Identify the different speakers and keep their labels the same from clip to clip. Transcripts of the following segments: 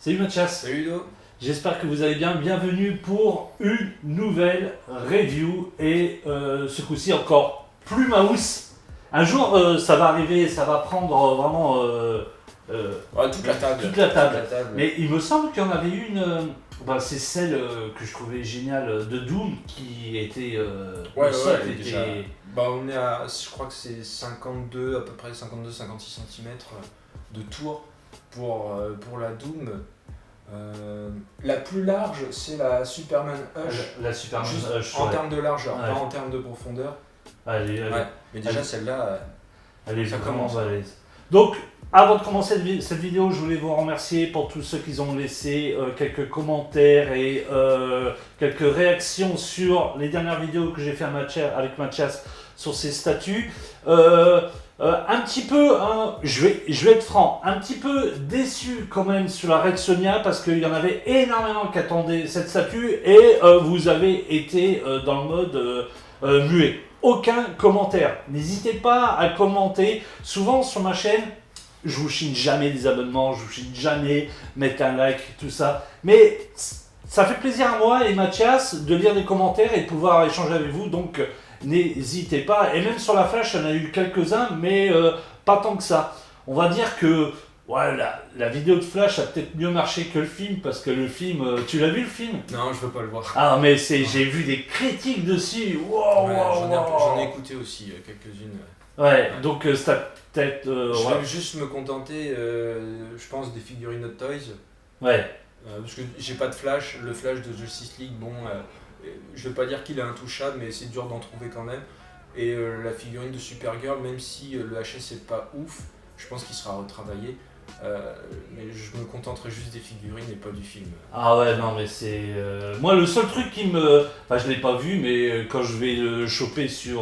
Speaker 1: Salut Mathias,
Speaker 2: Salut Ludo.
Speaker 1: j'espère que vous allez bien. Bienvenue pour une nouvelle review et ce coup-ci encore plus mouse. Un jour ça va arriver, ça va prendre vraiment
Speaker 2: Ouais, toute la table.
Speaker 1: toute la table.
Speaker 2: Toute la table.
Speaker 1: Mais il me semble qu'il y en avait une, c'est celle que je trouvais géniale de Doom qui était
Speaker 2: Ouais,
Speaker 1: le sol
Speaker 2: ouais,
Speaker 1: était-
Speaker 2: déjà. Bah, on est à, je crois que c'est 52, à peu près 52-56 cm de tour pour la Doom. La plus large, c'est la Superman Hush.
Speaker 1: la Superman
Speaker 2: Juste
Speaker 1: Hush,
Speaker 2: en
Speaker 1: ouais.
Speaker 2: termes de largeur,
Speaker 1: Ouais.
Speaker 2: pas en termes de profondeur.
Speaker 1: Elle
Speaker 2: Ouais. Mais déjà,
Speaker 1: elle-
Speaker 2: celle-là,
Speaker 1: Elle est
Speaker 2: Ça
Speaker 1: vraiment
Speaker 2: commence.
Speaker 1: balèze. Donc, avant de commencer cette vidéo, je voulais vous remercier pour tous ceux qui ont laissé quelques commentaires et quelques réactions sur les dernières vidéos que j'ai fait avec Mathias sur ses statuts. Un petit peu, hein, je vais être franc, un petit peu déçu quand même sur la Red Sonja parce qu'il y en avait énormément qui attendaient cette statue et vous avez été dans le mode muet. Aucun commentaire. N'hésitez pas à commenter. Souvent sur ma chaîne, je vous chine jamais des abonnements, je vous chine jamais mettre un like, tout ça. Mais ça fait plaisir à moi et Mathias de lire des commentaires et de pouvoir échanger avec vous. Donc n'hésitez pas. Et même sur la Flash, il y en a eu quelques-uns, mais pas tant que ça. On va dire que ouais, la vidéo de Flash a peut-être mieux marché que le film parce que le film, tu l'as vu le film?
Speaker 2: non, je veux pas le voir.
Speaker 1: Ah mais j'ai vu des critiques dessus. Wow,
Speaker 2: Ouais,
Speaker 1: wow,
Speaker 2: j'en ai
Speaker 1: wow.
Speaker 2: écouté aussi quelques-unes.
Speaker 1: Ouais, donc ça peut-être.
Speaker 2: Je
Speaker 1: Ouais.
Speaker 2: vais juste me contenter, je pense, des figurines Hot Toys.
Speaker 1: Ouais.
Speaker 2: Parce que j'ai pas de Flash, le Flash de Justice League, bon, je vais pas dire qu'il est intouchable, mais c'est dur d'en trouver quand même. Et la figurine de Supergirl, même si le HS est pas ouf, je pense qu'il sera retravaillé. Mais je me contenterai juste des figurines et pas du film.
Speaker 1: Ah ouais, non mais c'est... Moi le seul truc qui me... Enfin je l'ai pas vu, mais quand je vais le choper sur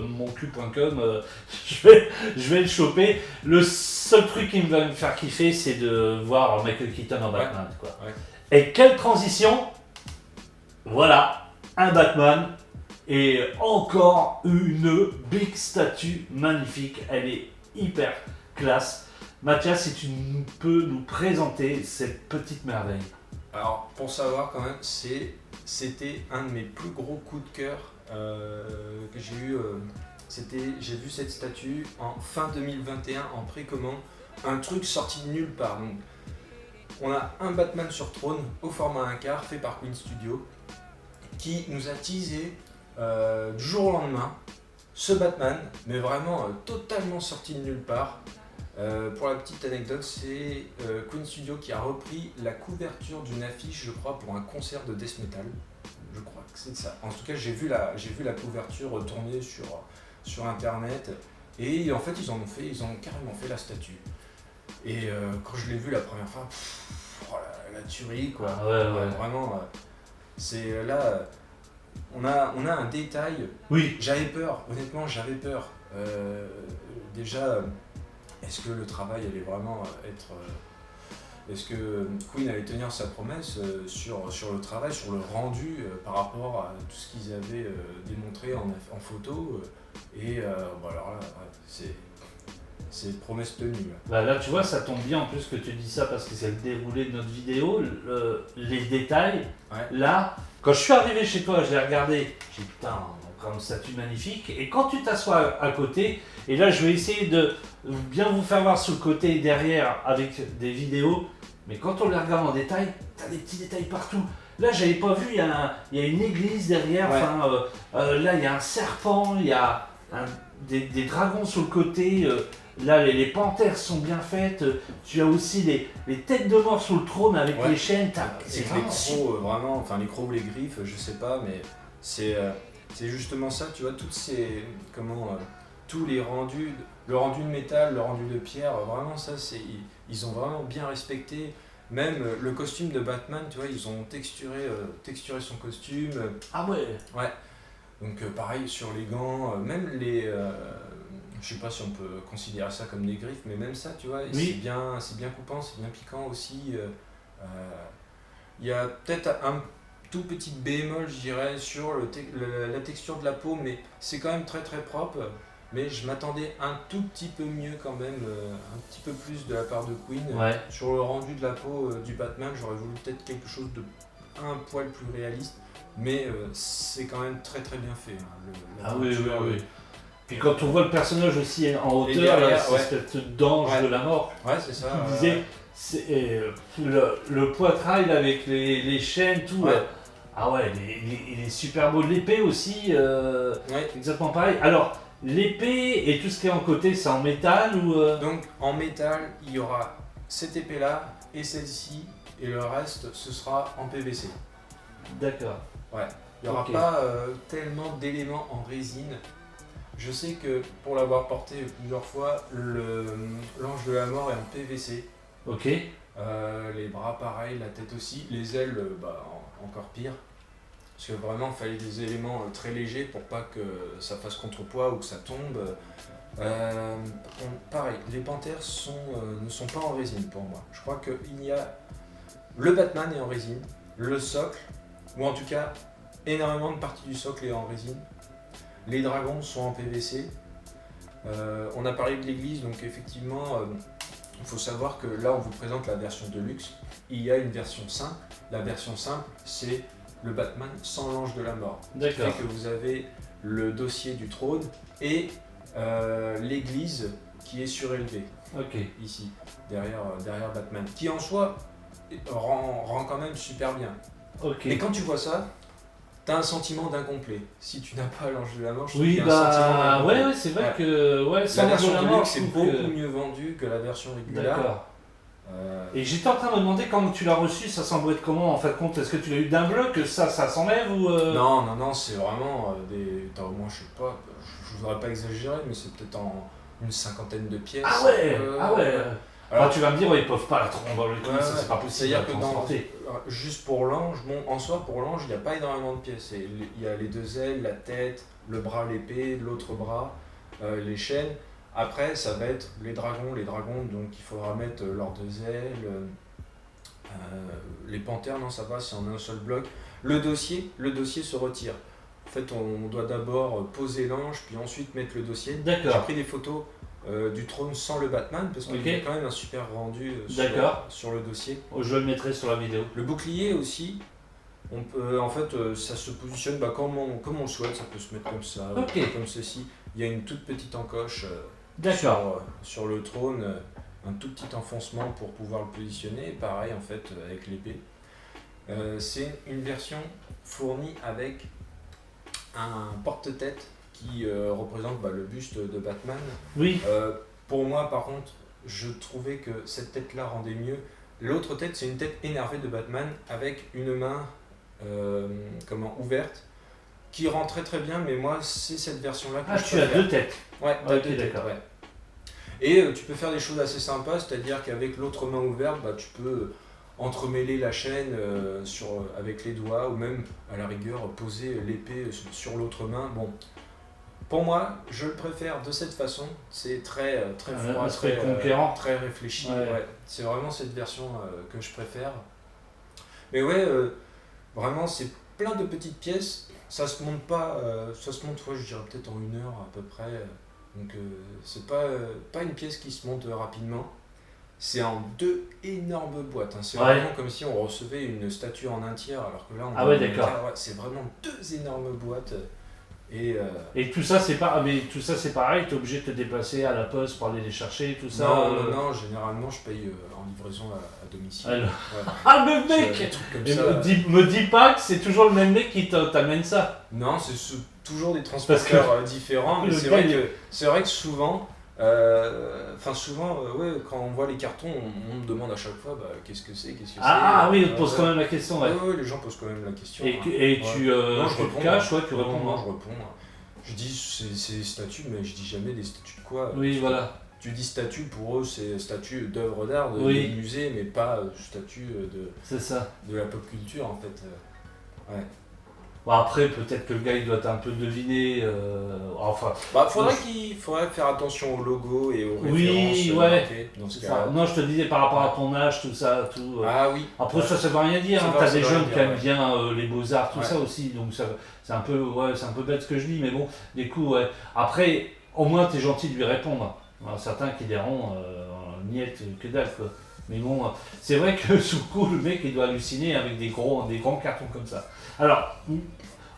Speaker 1: moncu.com, je vais le choper. Le seul truc qui va me faire kiffer, c'est de voir Michael Keaton en Batman, quoi.
Speaker 2: Ouais.
Speaker 1: Et quelle transition! Voilà, un Batman et encore une big statue magnifique. Elle est hyper classe. Mathias, si tu peux nous présenter cette petite merveille.
Speaker 2: Alors, pour savoir quand même, c'était un de mes plus gros coups de cœur que j'ai eu. J'ai vu cette statue en fin 2021 en précommande, un truc sorti de nulle part. Donc, on a un Batman sur trône au format 1/4 fait par Queen Studio qui nous a teasé du jour au lendemain ce Batman, mais vraiment totalement sorti de nulle part. Pour la petite anecdote, c'est Queen Studio qui a repris la couverture d'une affiche, je crois, pour un concert de death metal. Je crois que c'est ça. En tout cas, j'ai vu la couverture tourner sur internet et en fait, ils ont carrément fait la statue. Et quand je l'ai vu la première fois, oh la tuerie quoi.
Speaker 1: Ah ouais.
Speaker 2: Vraiment, c'est là, on a un détail.
Speaker 1: Oui.
Speaker 2: J'avais peur, honnêtement, j'avais peur. Déjà. Est-ce que le travail allait vraiment être... Est-ce que Queen allait tenir sa promesse sur le travail, sur le rendu par rapport à tout ce qu'ils avaient démontré en photo et voilà, c'est promesse tenue.
Speaker 1: Là, tu vois, ça tombe bien en plus que tu dis ça parce que c'est le déroulé de notre vidéo. Les détails,
Speaker 2: Ouais.
Speaker 1: là, quand je suis arrivé chez toi, je l'ai regardé. J'ai dit, putain, encore une statue magnifique. Et quand tu t'assois à côté, et là, je vais essayer de bien vous faire voir sur le côté et derrière avec des vidéos. Mais quand on les regarde en détail, t'as des petits détails partout. Là, j'avais pas vu, il y a une église derrière.
Speaker 2: Ouais.
Speaker 1: Enfin, là, il y a un serpent, il y a des dragons sur le côté. Là, les panthères sont bien faites. Tu as aussi les têtes de mort sur le trône avec
Speaker 2: Ouais.
Speaker 1: les chaînes. C'est
Speaker 2: C'est les
Speaker 1: vraiment
Speaker 2: crocs, vraiment, enfin les crocs ou les griffes, je sais pas, mais c'est justement ça, tu vois, tous les rendus, le rendu de métal, le rendu de pierre, vraiment ça, ils ont vraiment bien respecté. Même le costume de Batman, tu vois, ils ont texturé son costume.
Speaker 1: Ah ouais.
Speaker 2: Ouais. Donc pareil sur les gants, même je sais pas si on peut considérer ça comme des griffes, mais même ça, tu vois,
Speaker 1: Oui.
Speaker 2: c'est bien coupant, c'est bien piquant aussi. Il y a peut-être un tout petit bémol, je dirais, sur la texture de la peau, mais c'est quand même très très propre. mais je m'attendais un tout petit peu mieux quand même, un petit peu plus de la part de Queen.
Speaker 1: Ouais.
Speaker 2: Sur le rendu de la peau du Batman, j'aurais voulu peut-être quelque chose de un poil plus réaliste, mais c'est quand même très très bien fait. Hein, la
Speaker 1: Ah oui, oui,
Speaker 2: peinture,
Speaker 1: oui. Puis quand on voit le personnage aussi en hauteur,
Speaker 2: derrière,
Speaker 1: là, c'est
Speaker 2: ouais.
Speaker 1: cette dange
Speaker 2: Ouais.
Speaker 1: de la mort.
Speaker 2: Ouais, c'est ça.
Speaker 1: Tu disais, le poitrail avec les chaînes, tout.
Speaker 2: Ouais.
Speaker 1: Ah ouais, il est super beau. L'épée aussi,
Speaker 2: Ouais.
Speaker 1: exactement pareil. Alors, l'épée et tout ce qui est en côté, c'est en métal ou.
Speaker 2: Donc en métal, il y aura cette épée-là et celle-ci, et le reste, ce sera en PVC.
Speaker 1: D'accord.
Speaker 2: Ouais. Il n'y aura
Speaker 1: Ok.
Speaker 2: pas tellement d'éléments en résine. Je sais que pour l'avoir porté plusieurs fois, l'ange de la mort est en PVC.
Speaker 1: Ok.
Speaker 2: Les bras pareil, la tête aussi, les ailes encore pire. Parce que vraiment il fallait des éléments très légers pour pas que ça fasse contrepoids ou que ça tombe. Pareil, les panthères ne sont pas en résine pour moi. Je crois que le Batman est en résine, le socle, ou en tout cas énormément de parties du socle est en résine. Les dragons sont en PVC. On a parlé de l'église, donc effectivement, il faut savoir que là on vous présente la version de luxe. Il y a une version simple. La version simple, c'est le Batman sans l'ange de la mort.
Speaker 1: D'accord.
Speaker 2: Ce qui fait que vous avez le dossier du trône et l'église qui est surélevée,
Speaker 1: Ok.
Speaker 2: ici, derrière Batman. Qui en soi rend quand même super bien.
Speaker 1: Ok.
Speaker 2: Et quand tu vois ça, t'as un sentiment d'incomplet. Si tu n'as pas l'ange de la mort, je trouve
Speaker 1: Oui,
Speaker 2: qu'il y a un sentiment
Speaker 1: bah
Speaker 2: d'incomplet.
Speaker 1: ouais, c'est vrai
Speaker 2: Ouais.
Speaker 1: que ouais,
Speaker 2: La
Speaker 1: sans
Speaker 2: version
Speaker 1: la
Speaker 2: de
Speaker 1: mort,
Speaker 2: luxe
Speaker 1: je
Speaker 2: est
Speaker 1: trouve
Speaker 2: beaucoup
Speaker 1: que-
Speaker 2: mieux vendue que la version régulière.
Speaker 1: D'accord.
Speaker 2: Euh,
Speaker 1: Et j'étais en train de me demander quand tu l'as reçu, ça semblait être comment en fin de compte. Est-ce que tu l'as eu d'un bloc, ça s'enlève ou
Speaker 2: Non, c'est vraiment t'as au moins, je sais pas, je voudrais pas exagérer, mais c'est peut-être en une cinquantaine de pièces.
Speaker 1: Ah ouais, ah ouais.
Speaker 2: Alors,
Speaker 1: Alors tu vas me dire, ouais, ils peuvent pas la tromper,
Speaker 2: ouais,
Speaker 1: ça c'est pas possible à
Speaker 2: c'est-à-dire que
Speaker 1: transporter.
Speaker 2: juste pour l'ange, en soi, pour l'ange, il n'y a pas énormément de pièces. Il y a les deux ailes, la tête, le bras, l'épée, l'autre bras, les chaînes. Après, ça va être les dragons, donc il faudra mettre leurs deux ailes. Les panthères, non, ça va, c'est en un seul bloc. Le dossier se retire. En fait, on doit d'abord poser l'ange, puis ensuite mettre le dossier. J'ai
Speaker 1: D'accord.
Speaker 2: pris des photos du trône sans le Batman, parce qu'il
Speaker 1: Ok.
Speaker 2: y a quand même un super rendu
Speaker 1: D'accord.
Speaker 2: sur le dossier.
Speaker 1: Oh, je le mettrai sur la vidéo.
Speaker 2: Le bouclier aussi, on peut, en fait, ça se positionne comme on le souhaite, ça peut se mettre comme ça,
Speaker 1: Ok.
Speaker 2: comme ceci. Il y a une toute petite encoche
Speaker 1: D'accord.
Speaker 2: sur le trône, un tout petit enfoncement pour pouvoir le positionner. Pareil en fait avec l'épée. C'est une version fournie avec un porte-tête qui représente le buste de Batman.
Speaker 1: Oui.
Speaker 2: Pour moi par contre, je trouvais que cette tête-là rendait mieux. L'autre tête, c'est une tête énervée de Batman avec une main ouverte qui rend très très bien, mais moi c'est cette version-là que
Speaker 1: Ah,
Speaker 2: je
Speaker 1: tu as
Speaker 2: préfère.
Speaker 1: deux têtes.
Speaker 2: Ouais, t'as
Speaker 1: Ok,
Speaker 2: deux têtes,
Speaker 1: d'accord.
Speaker 2: ouais. Et tu peux faire des choses assez sympas, c'est-à-dire qu'avec l'autre main ouverte, tu peux entremêler la chaîne avec les doigts, ou même à la rigueur poser l'épée sur l'autre main. Bon, pour moi, je le préfère de cette façon. C'est très très froid,
Speaker 1: aspect
Speaker 2: très
Speaker 1: conquérant.
Speaker 2: très réfléchi.
Speaker 1: Ouais.
Speaker 2: Ouais. C'est vraiment cette version que je préfère. Mais ouais, vraiment, c'est plein de petites pièces. Ça se monte pas, ouais, je dirais peut-être en 1 heure à peu près. Donc c'est pas une pièce qui se monte rapidement. C'est en 2 énormes boîtes. Hein. C'est
Speaker 1: Ouais.
Speaker 2: vraiment comme si on recevait une statue en un tiers, alors que là on
Speaker 1: Ah
Speaker 2: a
Speaker 1: ouais,
Speaker 2: un
Speaker 1: d'accord.
Speaker 2: tiers. Ouais, c'est vraiment 2 énormes boîtes. Et
Speaker 1: Et tout ça, c'est pas, mais tout ça, c'est pareil. T'es obligé de te déplacer à la poste pour aller les chercher, tout ça.
Speaker 2: non, généralement je paye en livraison à domicile.
Speaker 1: Alors-
Speaker 2: Ouais.
Speaker 1: Ah, le
Speaker 2: C'est
Speaker 1: mec.
Speaker 2: des trucs comme
Speaker 1: Et
Speaker 2: ça.
Speaker 1: me dis pas que c'est toujours le même mec qui t'amène ça.
Speaker 2: Non, toujours des transporteurs différents, mais
Speaker 1: le
Speaker 2: c'est
Speaker 1: gars,
Speaker 2: vrai que souvent, ouais, quand on voit les cartons, on me demande à chaque fois qu'est-ce que c'est.
Speaker 1: Ah oui, on te pose quand même la question. Ouais.
Speaker 2: Ouais, les gens posent quand même la question.
Speaker 1: Et,
Speaker 2: hein.
Speaker 1: et tu
Speaker 2: Non, je
Speaker 1: te
Speaker 2: réponds,
Speaker 1: caches, ouais, tu
Speaker 2: Non,
Speaker 1: réponds.
Speaker 2: non,
Speaker 1: hein.
Speaker 2: je réponds. Je dis c'est des statues, mais je dis jamais des statues de quoi.
Speaker 1: Oui, voilà.
Speaker 2: Tu dis statue, pour eux c'est statue d'œuvres d'art, de
Speaker 1: Oui.
Speaker 2: musée, mais pas statue
Speaker 1: C'est ça.
Speaker 2: de la pop culture en fait. Ouais.
Speaker 1: Bon, après, peut-être que le gars, il doit un peu deviner. Enfin,
Speaker 2: Faudrait faire attention au logo et aux
Speaker 1: Oui,
Speaker 2: références
Speaker 1: ouais.
Speaker 2: marquées dans ce
Speaker 1: c'est
Speaker 2: cas-là.
Speaker 1: ça. Non, je te disais par rapport à ton âge, tout ça, tout.
Speaker 2: Ah oui.
Speaker 1: Après, ça veut rien dire.
Speaker 2: Ça
Speaker 1: Hein.
Speaker 2: va,
Speaker 1: T'as
Speaker 2: ça
Speaker 1: des
Speaker 2: veut
Speaker 1: jeunes
Speaker 2: rien
Speaker 1: qui
Speaker 2: dire,
Speaker 1: aiment
Speaker 2: ouais.
Speaker 1: bien les beaux-arts, tout
Speaker 2: Ouais.
Speaker 1: ça aussi. Donc, c'est un peu bête ce que je dis, mais bon, du coup, ouais. Après, au moins tu es gentil de lui répondre. Alors, certains qui diront niette que dalle quoi. Mais bon, c'est vrai que sous le coup, le mec il doit halluciner avec des grands cartons comme ça. Alors,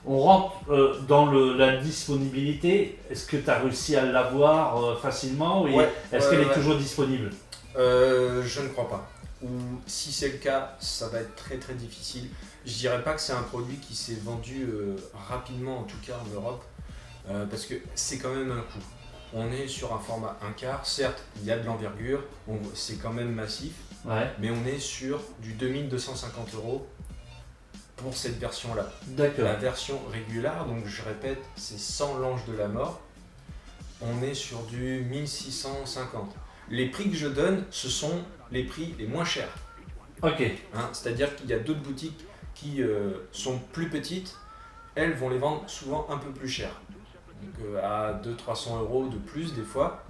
Speaker 1: on rentre dans la disponibilité. Est-ce que tu as réussi à l'avoir facilement et
Speaker 2: Ouais,
Speaker 1: est-ce qu'elle est toujours disponible?
Speaker 2: Je ne crois pas. Ou si c'est le cas, ça va être très très difficile. Je dirais pas que c'est un produit qui s'est vendu rapidement, en tout cas en Europe, parce que c'est quand même un coût. On est sur un format 1/4, certes il y a de l'envergure, c'est quand même massif,
Speaker 1: Ouais,
Speaker 2: mais on est sur du 2250 € pour cette version-là.
Speaker 1: d'accord.
Speaker 2: La version régulière, donc je répète, c'est sans l'ange de la mort, on est sur du 1650. Les prix que je donne, ce sont les prix les moins chers.
Speaker 1: Ok,
Speaker 2: Hein, c'est-à-dire qu'il y a d'autres boutiques qui sont plus petites, elles vont les vendre souvent un peu plus cher. Donc à 200-300 € de plus des fois.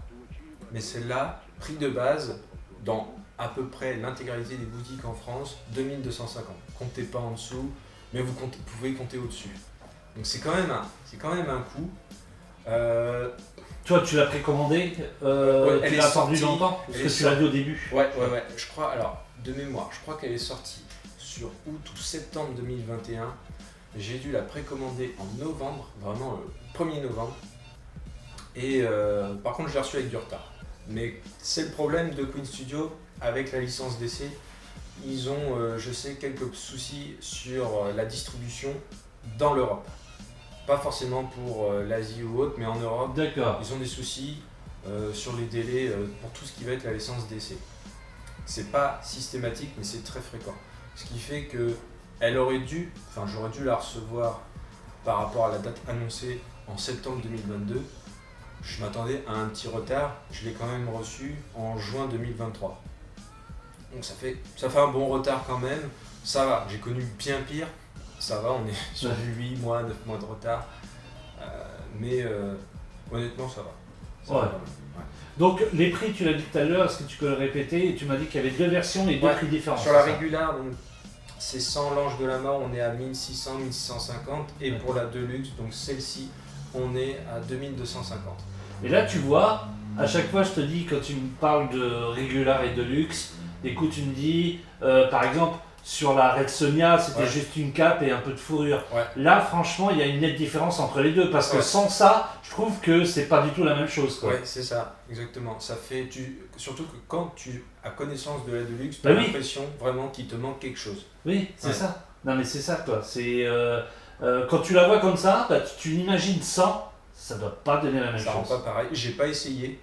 Speaker 2: Mais celle-là, prix de base, dans à peu près l'intégralité des boutiques en France, 2250. Comptez pas en dessous, mais vous pouvez compter au-dessus. Donc c'est quand même un coût.
Speaker 1: toi tu l'as précommandé,
Speaker 2: Ouais, elle
Speaker 1: tu
Speaker 2: est
Speaker 1: l'as attendu
Speaker 2: sortie,
Speaker 1: longtemps parce
Speaker 2: elle
Speaker 1: que
Speaker 2: est
Speaker 1: tu l'as dit au début.
Speaker 2: Ouais, je crois, alors, de mémoire, je crois qu'elle est sortie sur août ou septembre 2021. J'ai dû la précommander en novembre, vraiment le 1er novembre. Et par contre, je l'ai reçue avec du retard. Mais c'est le problème de Queen Studio avec la licence DC. Ils ont, je sais, quelques soucis sur la distribution dans l'Europe. Pas forcément pour l'Asie ou autre, mais en Europe,
Speaker 1: D'accord.
Speaker 2: ils ont des soucis sur les délais pour tout ce qui va être la licence DC. C'est pas systématique, mais c'est très fréquent. Ce qui fait que j'aurais dû la recevoir par rapport à la date annoncée en septembre 2022. Je m'attendais à un petit retard, je l'ai quand même reçu en juin 2023. Donc ça fait un bon retard quand même. Ça va, j'ai connu bien pire. Ça va, on est sur du 8 mois, 9 mois de retard. Mais honnêtement, ça va. Ça
Speaker 1: Ouais.
Speaker 2: va quand même. Ouais.
Speaker 1: Donc les prix, tu l'as dit tout à l'heure, est-ce que tu peux le répéter? Et tu m'as dit qu'il y avait deux versions et deux
Speaker 2: Ouais.
Speaker 1: prix différents.
Speaker 2: Sur la
Speaker 1: c'est ça?
Speaker 2: régulière, donc c'est sans l'ange de la mort, on est à 1600, 1650. Et pour la Deluxe, donc celle-ci, on est à 2250.
Speaker 1: Et là, tu vois, à chaque fois, je te dis, quand tu me parles de régular et de luxe, des coups, tu me dis, par exemple, sur la Red Sonja, c'était
Speaker 2: Ouais.
Speaker 1: juste une cape et un peu de fourrure.
Speaker 2: Ouais.
Speaker 1: Là, franchement, il y a une nette différence entre les deux, parce que
Speaker 2: Ouais.
Speaker 1: sans ça, je trouve que c'est pas du tout la même chose, quoi.
Speaker 2: Ouais, c'est ça, exactement. Ça fait, surtout que quand tu as connaissance de la Deluxe, tu
Speaker 1: Bah
Speaker 2: as
Speaker 1: oui.
Speaker 2: l'impression vraiment qu'il te manque quelque chose.
Speaker 1: Oui, c'est
Speaker 2: Ouais.
Speaker 1: ça. Non, mais c'est ça, quoi. C'est quand tu la vois comme ça, bah, tu l'imagines sans, ça doit pas donner la même
Speaker 2: Ça rend
Speaker 1: chose.
Speaker 2: pas pareil. J'ai pas essayé.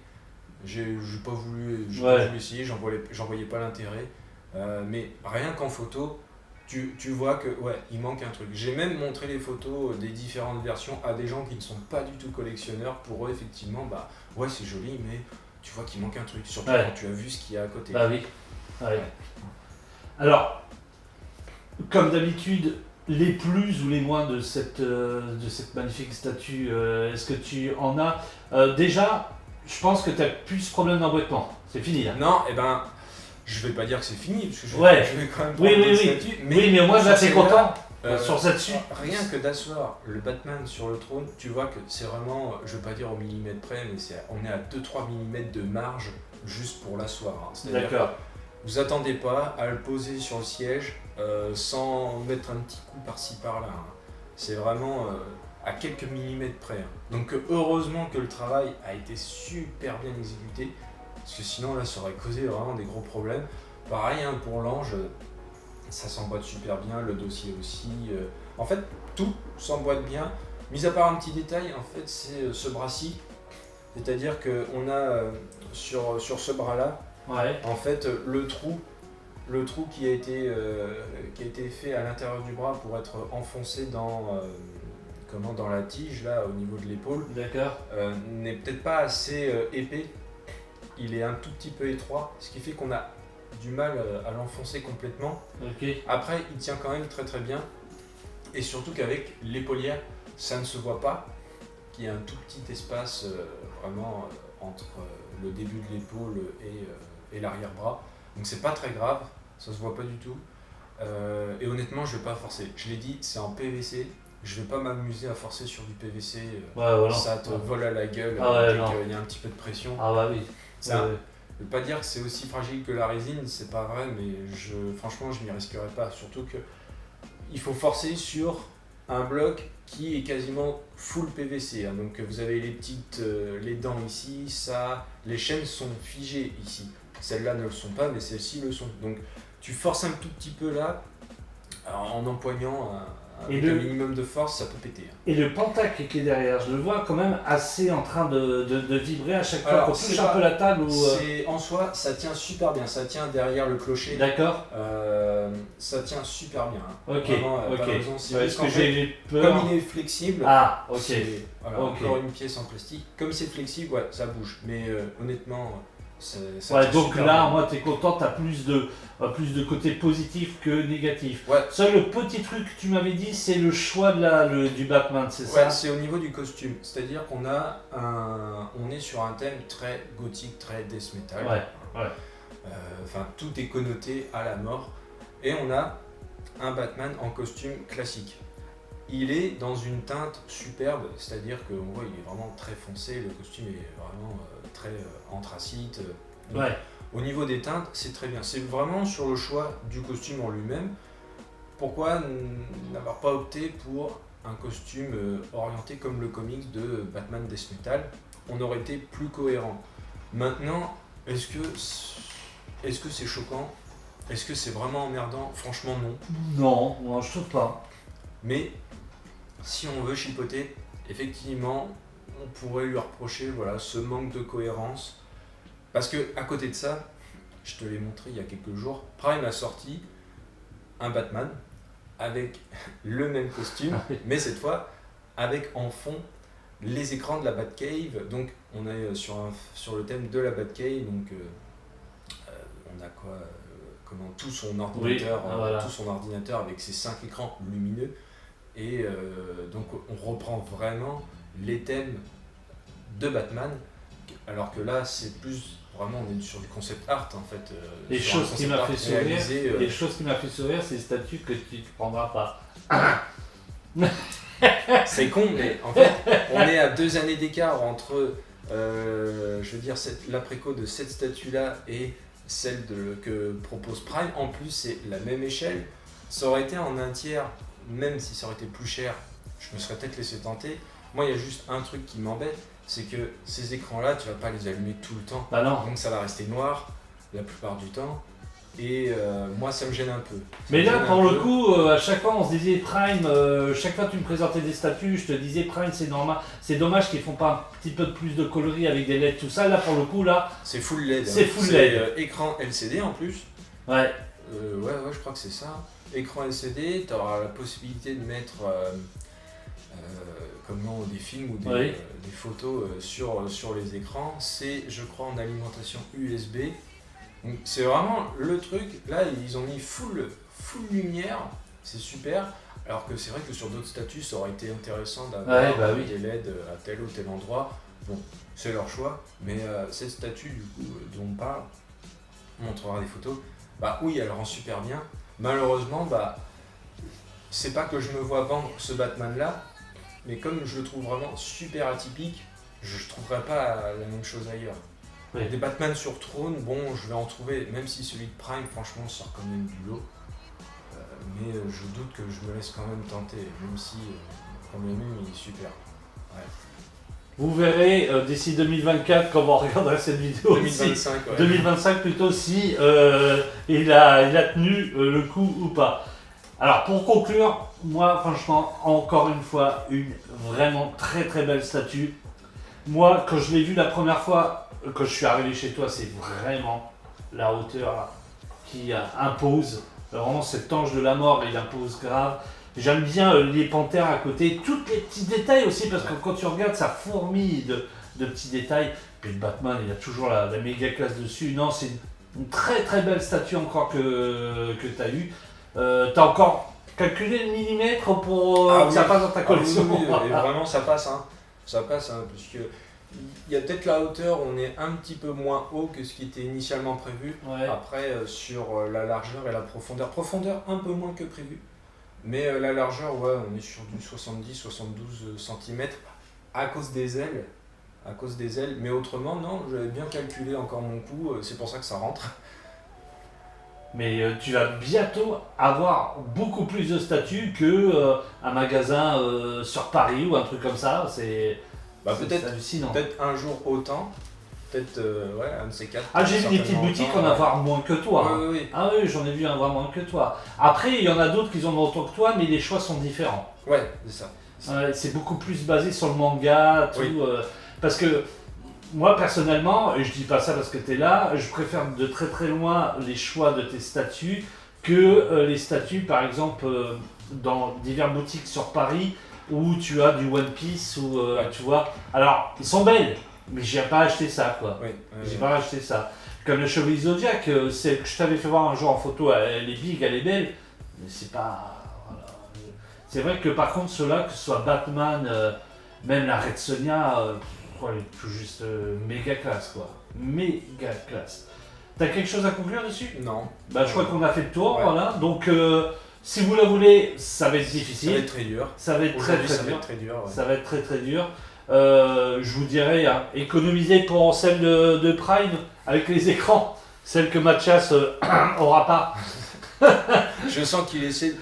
Speaker 2: J'ai pas voulu essayer, j'en voyais pas l'intérêt. Mais rien qu'en photo, tu vois que ouais, il manque un truc. J'ai même montré les photos des différentes versions à des gens qui ne sont pas du tout collectionneurs. Pour eux, effectivement, bah ouais, c'est joli, mais tu vois qu'il manque un truc. Surtout
Speaker 1: Ouais.
Speaker 2: quand tu as vu ce qu'il y a à côté.
Speaker 1: Bah oui. Ouais. Alors, comme d'habitude, les plus ou les moins de cette magnifique statue, est-ce que tu en as déjà, je pense que tu n'as plus ce problème d'emboîtement. C'est fini là.
Speaker 2: Non, et ben, je vais pas dire que c'est fini, parce que
Speaker 1: Ouais.
Speaker 2: je vais quand même
Speaker 1: Oui,
Speaker 2: prendre
Speaker 1: oui,
Speaker 2: d'autres
Speaker 1: oui.
Speaker 2: statues,
Speaker 1: Oui, mais au moins
Speaker 2: sur
Speaker 1: là, t'es
Speaker 2: celle-là,
Speaker 1: content
Speaker 2: euh,
Speaker 1: sur cette-dessus.
Speaker 2: Rien que d'asseoir le Batman sur le trône, tu vois que c'est vraiment, je veux pas dire au millimètre près, mais on est à 2-3 mm de marge juste pour l'asseoir. Hein. C'est-à-dire
Speaker 1: D'accord.
Speaker 2: que vous attendez pas à le poser sur le siège sans mettre un petit coup par-ci par-là. Hein. C'est vraiment à quelques millimètres près. Hein. Donc heureusement que le travail a été super bien exécuté, parce que sinon là ça aurait causé vraiment des gros problèmes. Pareil hein, pour l'ange, ça s'emboîte super bien, le dossier aussi. En fait, tout s'emboîte bien. Mis à part un petit détail, en fait, c'est ce bras-ci. C'est-à-dire qu'on a sur ce bras-là,
Speaker 1: Ouais.
Speaker 2: en fait, le trou qui a été fait à l'intérieur du bras pour être enfoncé dans la tige, là, au niveau de l'épaule,
Speaker 1: D'accord.
Speaker 2: n'est peut-être pas assez épais. Il est un tout petit peu étroit, ce qui fait qu'on a du mal à l'enfoncer complètement.
Speaker 1: Ok.
Speaker 2: Après, il tient quand même très très bien. Et surtout qu'avec l'épaulière, ça ne se voit pas. Qu'il y a un tout petit espace vraiment entre le début de l'épaule et l'arrière-bras. Donc c'est pas très grave, ça se voit pas du tout. Et honnêtement, je vais pas forcer. Je l'ai dit, c'est en PVC. je vais pas m'amuser à forcer sur du PVC,
Speaker 1: Ouais, voilà.
Speaker 2: ça te vole à la gueule
Speaker 1: Ah ouais,
Speaker 2: dès
Speaker 1: non.
Speaker 2: qu'il y a un petit peu de pression.
Speaker 1: Ah bah oui.
Speaker 2: Ça,
Speaker 1: Ouais.
Speaker 2: je veux pas dire que c'est aussi fragile que la résine, c'est pas vrai, mais franchement, je m'y risquerais pas. Surtout que il faut forcer sur un bloc qui est quasiment full PVC. Hein. Donc vous avez les dents ici, ça, les chaînes sont figées ici. Celles-là ne le sont pas, mais celles-ci le sont. Donc tu forces un tout petit peu là, en empoignant avec un minimum de force, ça peut péter. Hein.
Speaker 1: Et le pentacle qui est derrière, je le vois quand même assez en train de vibrer à chaque fois
Speaker 2: Alors,
Speaker 1: qu'on touche un peu la table.
Speaker 2: En soi, ça tient super bien. Ça tient derrière le clocher.
Speaker 1: D'accord.
Speaker 2: Ça tient super bien. Hein.
Speaker 1: Ok.
Speaker 2: Vraiment,
Speaker 1: Ok.
Speaker 2: pas de raison. C'est
Speaker 1: Ouais,
Speaker 2: juste
Speaker 1: est-ce que
Speaker 2: qu'en fait,
Speaker 1: j'ai peur.
Speaker 2: comme il est flexible,
Speaker 1: Ah, ok.
Speaker 2: voilà,
Speaker 1: Ok.
Speaker 2: encore une pièce en plastique. Comme c'est flexible, ouais, ça bouge. Mais honnêtement, ça
Speaker 1: Ouais,
Speaker 2: tient
Speaker 1: donc
Speaker 2: super
Speaker 1: là,
Speaker 2: bien.
Speaker 1: moi, t'es content, t'as plus de côté positif que négatif.
Speaker 2: Ouais.
Speaker 1: Seul le petit truc que tu m'avais dit, c'est le choix du Batman, c'est
Speaker 2: Ouais,
Speaker 1: ça?
Speaker 2: c'est au niveau du costume. C'est-à-dire on est sur un thème très gothique, très death metal.
Speaker 1: Ouais, ouais.
Speaker 2: Enfin, tout est connoté à la mort. Et on a un Batman en costume classique. Il est dans une teinte superbe, c'est-à-dire qu'on voit il est vraiment très foncé, le costume est vraiment très anthracite. Donc,
Speaker 1: Ouais.
Speaker 2: au niveau des teintes, c'est très bien. C'est vraiment sur le choix du costume en lui-même. Pourquoi n'avoir pas opté pour un costume orienté comme le comics de Batman Death Metal? On aurait été plus cohérent. Maintenant, est-ce que c'est choquant? Est-ce que c'est vraiment emmerdant? Franchement, non.
Speaker 1: Non, je trouve pas.
Speaker 2: Mais si on veut chipoter, effectivement, on pourrait lui reprocher ce manque de cohérence. Parce que à côté de ça, je te l'ai montré il y a quelques jours, Prime a sorti un Batman avec le même costume, mais cette fois avec en fond les écrans de la Batcave. Donc on est sur le thème de la Batcave. Donc on a quoi tout son ordinateur,
Speaker 1: Oui, voilà.
Speaker 2: tout son ordinateur avec ses 5 écrans lumineux. Et donc on reprend vraiment les thèmes de Batman, alors que là c'est plus vraiment on est sur du concept art en fait.
Speaker 1: Les choses qui m'a fait sourire, les choses qui m'a fait sourire, c'est les statues que tu ne prendras pas.
Speaker 2: C'est con, mais en fait on est à 2 années d'écart entre je veux dire l'après-co de cette statue là et celle que propose Prime. En plus c'est la même échelle, ça aurait été en un tiers. Même si ça aurait été plus cher, je me serais peut-être laissé tenter. Moi, il y a juste un truc qui m'embête, c'est que ces écrans-là, tu vas pas les allumer tout le temps.
Speaker 1: Bah non.
Speaker 2: Donc ça va rester noir la plupart du temps. Et moi, ça me gêne un peu.
Speaker 1: Mais là, pour le coup, à chaque fois, on se disait Prime, chaque fois que tu me présentais des statues, je te disais Prime, c'est normal. C'est dommage qu'ils font pas un petit peu plus de coloris avec des LED, tout ça. Là, pour le coup, là,
Speaker 2: c'est full LED.
Speaker 1: C'est full LED.
Speaker 2: Écran LCD en plus.
Speaker 1: Ouais.
Speaker 2: Ouais, je crois que c'est ça. Écran LCD, tu auras la possibilité de mettre des films ou des photos sur les écrans. C'est, je crois, en alimentation USB. Donc c'est vraiment le truc. Là, ils ont mis full lumière, c'est super. Alors que c'est vrai que sur d'autres statues, ça aurait été intéressant d'avoir des LED à tel ou tel endroit. Bon, c'est leur choix. Mais cette statue, du coup, dont on parle, on montrera des photos. Bah oui, elle rend super bien. Malheureusement, c'est pas que je me vois vendre ce Batman-là, mais comme je le trouve vraiment super atypique, je trouverais pas la même chose ailleurs.
Speaker 1: Oui.
Speaker 2: Des Batman sur trône, bon, je vais en trouver, même si celui de Prime, franchement, sort quand même du lot. Mais je doute que je me laisse quand même tenter, même si, quand même, il est super. Ouais.
Speaker 1: Vous verrez d'ici 2024, quand on regardera cette vidéo.
Speaker 2: 2025, ouais.
Speaker 1: 2025 plutôt, si il a tenu le coup ou pas. Alors pour conclure, moi franchement, encore une fois, une vraiment très très belle statue. Moi, quand je l'ai vue la première fois, quand je suis arrivé chez toi, c'est vraiment la hauteur là, qui impose. Vraiment cet ange de la mort, il impose grave. J'aime bien les panthères à côté, tous les petits détails aussi, parce que quand tu regardes, ça fourmille de petits détails. Puis le Batman, il a toujours la méga classe dessus. Non, c'est une très très belle statue encore que tu as eue. Tu as encore calculé le millimètre pour que ça passe dans ta collection.
Speaker 2: Oui, et vraiment ça passe, hein. Ça passe, hein, parce que il y a peut-être la hauteur, on est un petit peu moins haut que ce qui était initialement prévu.
Speaker 1: Ouais.
Speaker 2: Après, sur la largeur et la profondeur un peu moins que prévu. Mais la largeur, ouais, on est sur du 70-72 cm à cause des ailes. À cause des ailes. Mais autrement, non, j'avais bien calculé encore mon coût, c'est pour ça que ça rentre.
Speaker 1: Mais tu vas bientôt avoir beaucoup plus de statues que un magasin sur Paris ou un truc comme ça. C'est
Speaker 2: Peut-être
Speaker 1: hallucinant.
Speaker 2: peut-être un jour autant. Peut-être, ouais, un de ces quatre.
Speaker 1: Ah, j'ai vu des petites boutiques en avoir moins que toi.
Speaker 2: Oui, oui, oui.
Speaker 1: Ah oui, j'en ai vu un vraiment moins que toi. Après, il y en a d'autres qui en ont autant que toi, mais les choix sont différents.
Speaker 2: Ouais, c'est ça.
Speaker 1: Ouais, c'est beaucoup plus basé sur le manga, tout.
Speaker 2: Oui.
Speaker 1: Parce que moi, personnellement, et je dis pas ça parce que tu es là, je préfère de très très loin les choix de tes statues que les statues, par exemple, dans diverses boutiques sur Paris où tu as du One Piece, ou
Speaker 2: Ouais.
Speaker 1: tu vois. Alors, ils sont belles, mais j'ai pas acheté ça, quoi.
Speaker 2: Oui,
Speaker 1: J'ai pas acheté ça. Comme le Chevalier Zodiac, c'est que je t'avais fait voir un jour en photo, elle est big, elle est belle, mais c'est pas. Voilà. C'est vrai que par contre, ceux-là, que ce soit Batman, même la Red Sonja, elle est tout juste méga classe, quoi. Méga classe. T'as quelque chose à conclure dessus?
Speaker 2: Non.
Speaker 1: Bah, je crois qu'on a fait le tour,
Speaker 2: Ouais.
Speaker 1: voilà. Donc, si vous la voulez, ça va être
Speaker 2: Ça va
Speaker 1: difficile.
Speaker 2: être très dur.
Speaker 1: Ça va être très
Speaker 2: Aujourd'hui,
Speaker 1: très
Speaker 2: ça va
Speaker 1: dur.
Speaker 2: être très dur. Ouais.
Speaker 1: Ça va être très très dur. Je vous dirais, hein, économisez pour celle de Prime avec les écrans. Celle que Mathias aura pas.
Speaker 2: Je sens qu'il essaie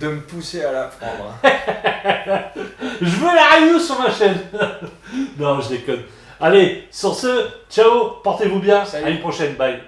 Speaker 2: de me pousser à la prendre. Hein.
Speaker 1: Je veux la review sur ma chaîne. Non, je déconne. Allez, sur ce, ciao, portez-vous bien.
Speaker 2: Salut.
Speaker 1: À une prochaine, bye.